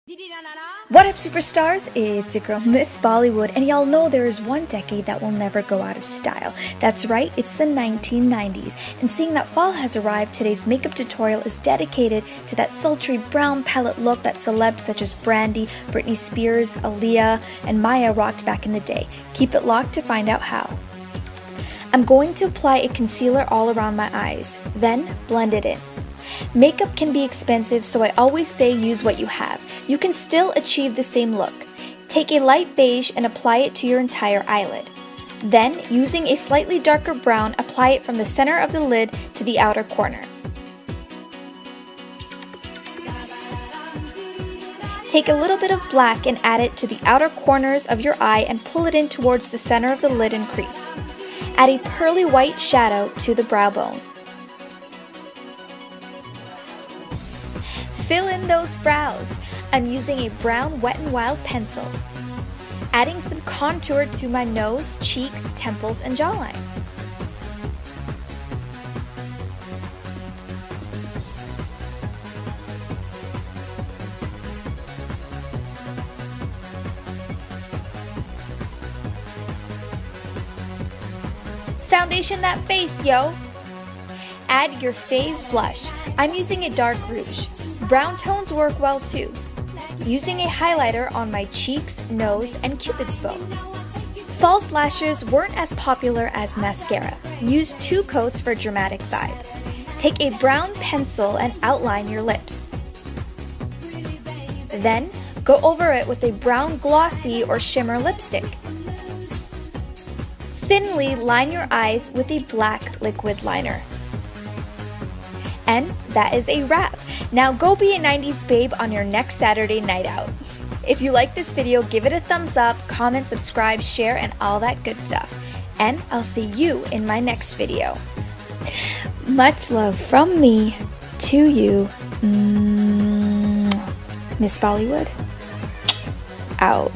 What up, superstars? It's your girl, Miss Bollywood, and y'all know there is one decade that will never go out of style. That's right, it's the 1990s. And seeing that fall has arrived, today's makeup tutorial is dedicated to that sultry brown palette look that celebs such as Brandy, Britney Spears, Aaliyah, and Maya rocked back in the day. Keep it locked to find out how. I'm going to apply a concealer all around my eyes, then blend it in. Makeup can be expensive, so I always say use what you have. You can still achieve the same look. Take a light beige and apply it to your entire eyelid. Then, using a slightly darker brown, apply it from the center of the lid to the outer corner. Take a little bit of black and add it to the outer corners of your eye and pull it in towards the center of the lid and crease. Add a pearly white shadow to the brow bone. Fill in those brows. I'm using a brown Wet n Wild pencil. Adding some contour to my nose, cheeks, temples, and jawline. Foundation that face, yo! Add your fave blush. I'm using a dark rouge. Brown tones work well too. Using a highlighter on my cheeks, nose, and cupid's bow. False lashes weren't as popular as mascara. Use 2 coats for a dramatic vibe. Take a brown pencil and outline your lips. Then, go over it with a brown glossy or shimmer lipstick. Thinly line your eyes with a black liquid liner. And that is a wrap. Now go be a 90s babe on your next Saturday night out. If you like this video, give it a thumbs up, comment, subscribe, share, and all that good stuff. And I'll see you in my next video. Much love from me to you. Miss Bollywood, out.